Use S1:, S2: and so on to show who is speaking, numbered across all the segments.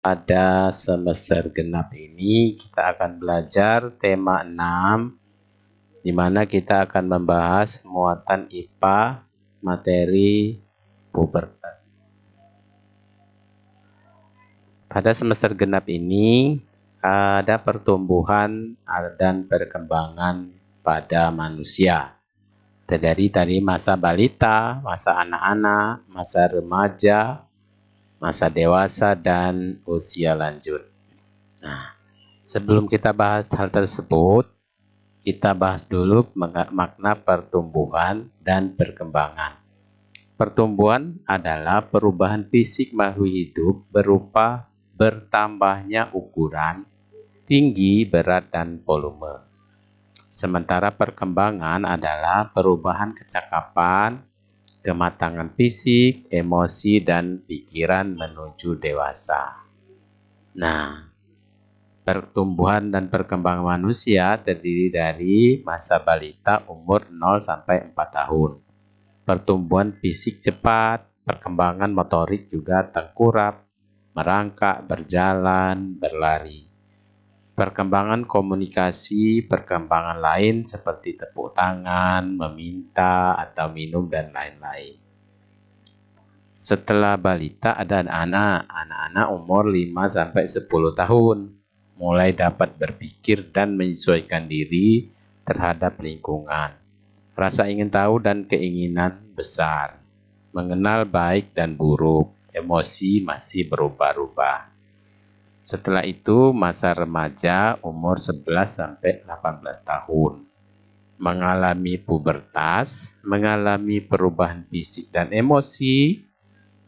S1: Pada semester genap ini kita akan belajar tema 6, di mana kita akan membahas muatan IPA materi pubertas. Pada semester genap ini ada pertumbuhan dan perkembangan pada manusia. Dari tadi masa balita, masa anak-anak, masa remaja, masa dewasa, dan usia lanjut. Nah, sebelum kita bahas hal tersebut, kita bahas dulu makna pertumbuhan dan perkembangan. Pertumbuhan adalah perubahan fisik makhluk hidup berupa bertambahnya ukuran, tinggi, berat, dan volume. Sementara perkembangan adalah perubahan kecakapan, kematangan fisik, emosi, dan pikiran menuju dewasa. Nah, pertumbuhan dan perkembangan manusia terdiri dari masa balita umur 0 sampai 4 tahun. Pertumbuhan fisik cepat, perkembangan motorik juga tengkurap, merangkak, berjalan, berlari. Perkembangan komunikasi, perkembangan lain seperti tepuk tangan, meminta, atau minum, dan lain-lain. Setelah balita ada anak-anak umur 5-10 tahun, mulai dapat berpikir dan menyesuaikan diri terhadap lingkungan. Rasa ingin tahu dan keinginan besar, mengenal baik dan buruk, emosi masih berubah-ubah. Setelah itu masa remaja umur 11-18 tahun. Mengalami pubertas, mengalami perubahan fisik dan emosi,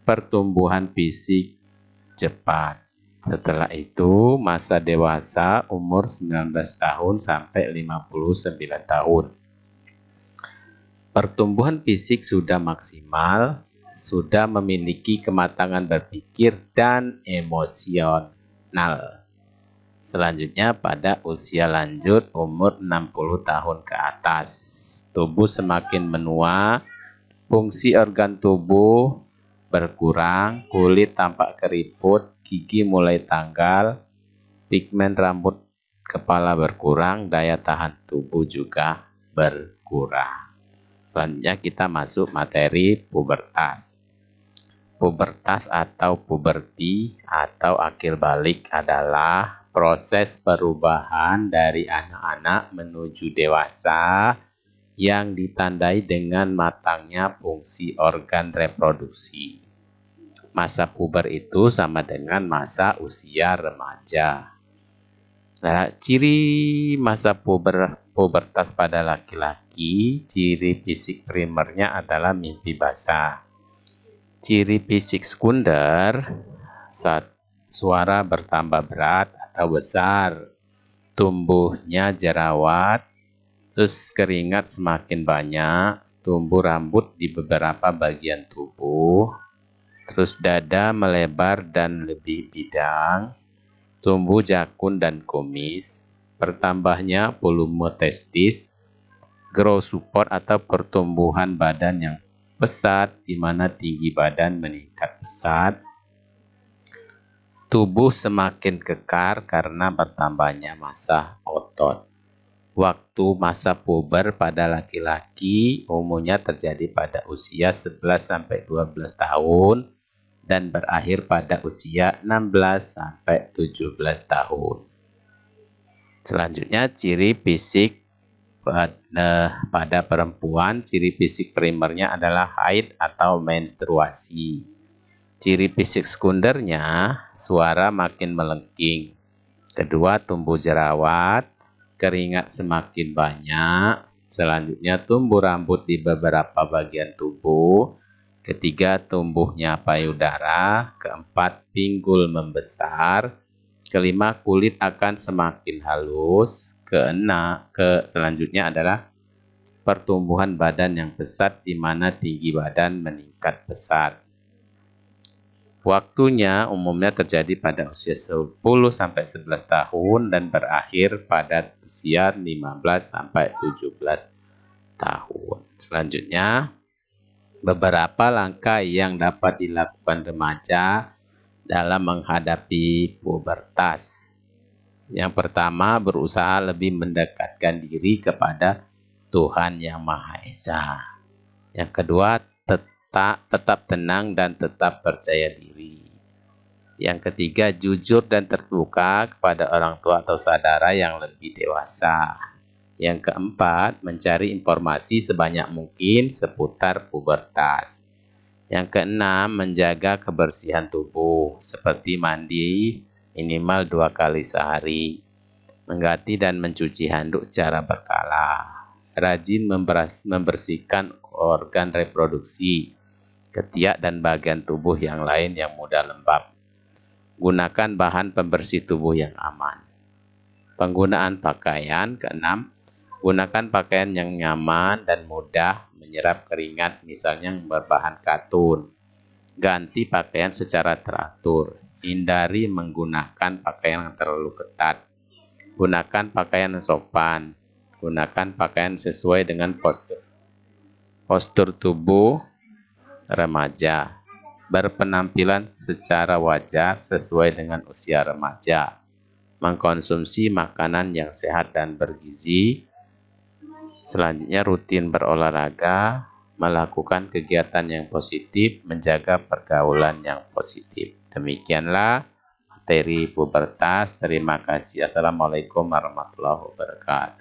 S1: pertumbuhan fisik cepat. Setelah itu masa dewasa umur 19 tahun sampai 59 tahun. Pertumbuhan fisik sudah maksimal, sudah memiliki kematangan berpikir dan emosional. Selanjutnya pada usia lanjut umur 60 tahun ke atas. Tubuh semakin menua, fungsi organ tubuh berkurang, kulit tampak keriput, gigi mulai tanggal, pigmen rambut kepala berkurang, daya tahan tubuh juga berkurang. Selanjutnya kita masuk materi pubertas. Pubertas atau puberti atau akil balik adalah proses perubahan dari anak-anak menuju dewasa yang ditandai dengan matangnya fungsi organ reproduksi. Masa puber itu sama dengan masa usia remaja. Nah, ciri masa pubertas pada laki-laki, ciri fisik primernya adalah mimpi basah. Ciri fisik sekunder, suara bertambah berat atau besar, tumbuhnya jerawat, terus keringat semakin banyak, tumbuh rambut di beberapa bagian tubuh, terus dada melebar dan lebih bidang, tumbuh jakun dan kumis, bertambahnya volume testis, growth support atau pertumbuhan badan yang pesat, di mana tinggi badan meningkat pesat, tubuh semakin kekar karena bertambahnya massa otot. Waktu masa puber pada laki-laki umumnya terjadi pada usia 11-12 tahun dan berakhir pada usia 16-17 tahun. Selanjutnya ciri fisik pada perempuan, ciri fisik primernya adalah haid atau menstruasi. Ciri fisik sekundernya, suara makin melengking. Kedua, tumbuh jerawat, keringat semakin banyak. Selanjutnya, tumbuh rambut di beberapa bagian tubuh. Ketiga, tumbuhnya payudara. Keempat, pinggul membesar. Kelima, kulit akan semakin halus. Selanjutnya adalah pertumbuhan badan yang pesat, di mana tinggi badan meningkat pesat. Waktunya umumnya terjadi pada usia 10-11 tahun dan berakhir pada usia 15-17 tahun. Selanjutnya, beberapa langkah yang dapat dilakukan remaja dalam menghadapi pubertas. Yang pertama, berusaha lebih mendekatkan diri kepada Tuhan Yang Maha Esa. Yang kedua, tetap tenang dan tetap percaya diri. Yang ketiga, jujur dan terbuka kepada orang tua atau saudara yang lebih dewasa. Yang keempat, mencari informasi sebanyak mungkin seputar pubertas. Yang keenam, menjaga kebersihan tubuh, seperti mandi minimal 2 kali sehari, mengganti dan mencuci handuk secara berkala, rajin membersihkan organ reproduksi, ketiak dan bagian tubuh yang lain yang mudah lembab. Gunakan bahan pembersih tubuh yang aman. Penggunaan pakaian, keenam, gunakan pakaian yang nyaman dan mudah menyerap keringat, misalnya yang berbahan katun. Ganti pakaian secara teratur. Hindari menggunakan pakaian yang terlalu ketat. Gunakan pakaian yang sopan. Gunakan pakaian sesuai dengan postur tubuh remaja. Berpenampilan secara wajar sesuai dengan usia remaja. Mengkonsumsi makanan yang sehat dan bergizi. Selanjutnya rutin berolahraga, melakukan kegiatan yang positif, menjaga pergaulan yang positif. Demikianlah materi pubertas. Terima kasih. Assalamualaikum warahmatullahi wabarakatuh.